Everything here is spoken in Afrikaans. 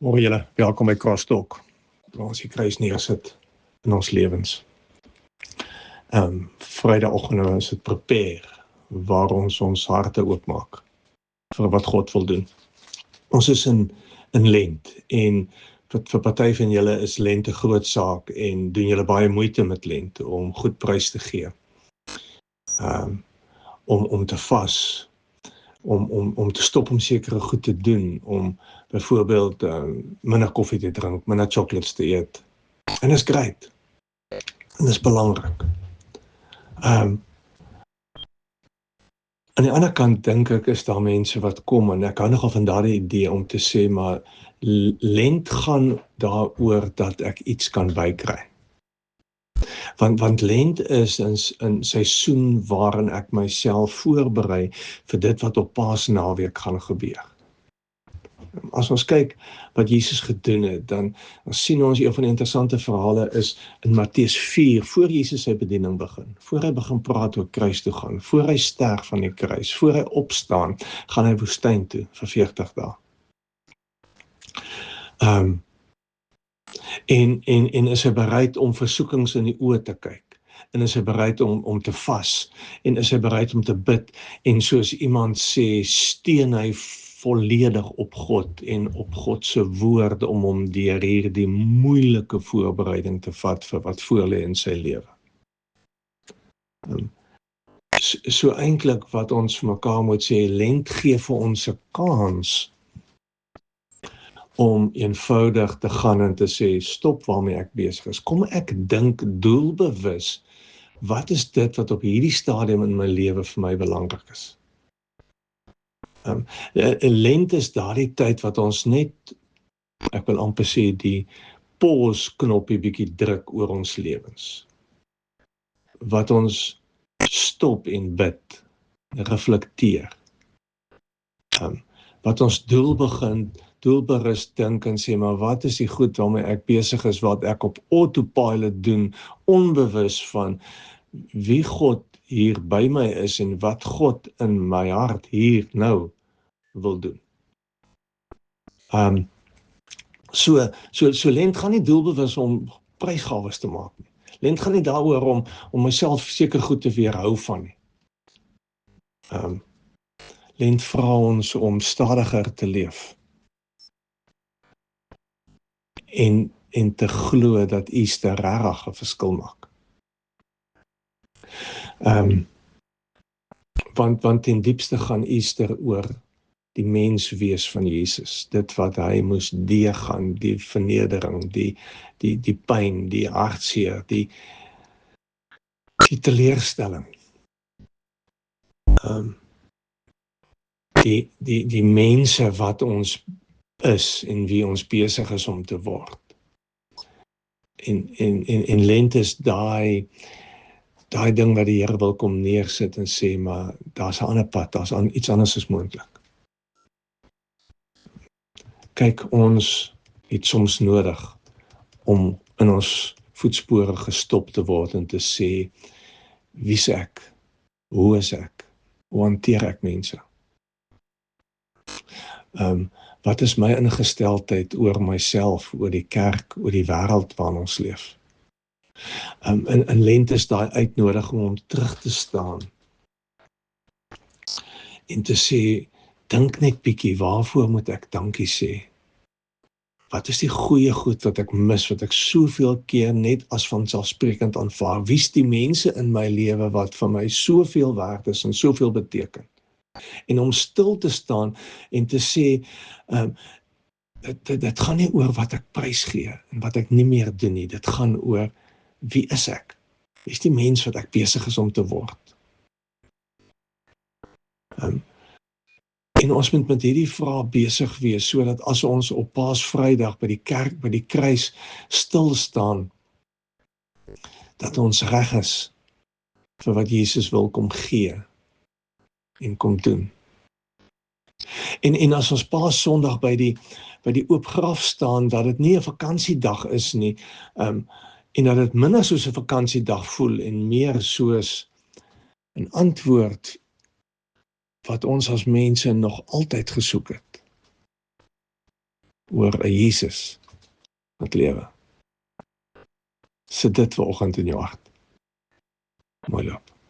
Môre julle, welkom by Crosstalk, waar ons die kruis neersit in ons lewens. Vrydagoggend is dit prepare, waar ons harte oopmaak vir wat God wil doen. Ons is in Lent, en vir party van julle is Lent 'n groot saak, en doen julle baie moeite met Lent, om goed prys te gee, om te vas, om te stop om sekere goed te doen, om byvoorbeeld minder koffie te drink, minder chocolates te eet. En dis great. En dis belangrik. Aan die ander kant dink ek is daar mense wat kom, en ek hou nogal van daardie idee om te sê, maar Lent gaan daaroor dat ek iets kan bykry. Want Lent is 'n seisoen waarin ek myself voorberei vir dit wat op Paasnaweek gaan gebeur. As ons kyk wat Jesus gedoen het, dan sien ons een van die interessante verhale is in Matteus 4, voor Jesus sy bediening begin, voor hy begin praat oor kruis toe gaan, voor hy sterf van die kruis, voor hy opstaan, gaan hy woestyn toe vir 40 dae. En is hy bereid om versoekings in die oë te kyk, en is hy bereid om te vas, en is hy bereid om te bid, en soos iemand sê, steun hy volledig op God en op God se woorde om hom deur hierdie moeilike voorbereiding te vat vir wat voor lê in sy lewe. So eintlik wat ons vir mekaar moet sê, Lent gee vir ons 'n kans om eenvoudig te gaan en te sê, stop waarmee ek besig is. Kom ek dink doelbewus, wat is dit wat op hierdie stadium in my lewe vir my belangrik is? Lent is daardie tyd wat ons net, ek wil amper sê, die pause knoppie bietjie druk oor ons lewens. Wat ons stop en bid, reflekteer. Wat ons doelbewus dink en sê, maar wat is die goed waarmee ek besig is, wat ek op autopilot doen, onbewus van wie God hier by my is en wat God in my hart hier nou wil doen. So Lent gaan nie doelbewus om prysgawes te maak nie. Lent gaan nie daaroor om myself seker goed te weerhou van nie. Lent vra ons om stadiger te leef. En te glo dat Easter regtig 'n verskil maak. Want ten diepste gaan Easter oor die menswees van Jesus, dit wat hy moes deurgaan, die vernedering, die pyn, die hartseer, die teleurstelling, die mense wat ons is en wie ons besig is om te word. En Lent is daai ding wat die Here wil kom neersit en sê, maar daar's 'n ander pad, daar's iets anders is moontlik. Kyk, ons het soms nodig om in ons voetspore gestop te word en te sê, wie is ek? Hoe is ek? Hoe hanteer ek mense? Wat is my ingesteldheid oor myself, oor die kerk, oor die wêreld waarin ons leef? In Lent is daai uitnodiging om terug te staan en te sê, dink net bietjie, waarvoor moet ek dankie sê? Wat is die goeie goed wat ek mis, wat ek soveel keer net as vanselfsprekend aanvaar? Wie is die mense in my lewe wat vir my soveel werd is en soveel beteken? En om stil te staan en te sê, dit gaan nie oor wat ek prys gee en wat ek nie meer doen nie. Dit gaan oor, wie is ek? Wie is die mens wat ek besig is om te word? En ons moet met hierdie vraag besig wees, sodat as ons op Paasvrydag by die kerk, by die kruis stil staan, dat ons reg is vir wat Jesus wil kom gee en kom doen. En as ons Paaszondag by die oop graf staan, dat dit nie 'n vakansiedag is nie, en dat dit minder soos 'n vakansiedag voel en meer soos 'n antwoord wat ons as mense nog altyd gesoek het. oor 'n Jesus wat lewe. Sit dit vanoggend in jou hart. Mooi loop.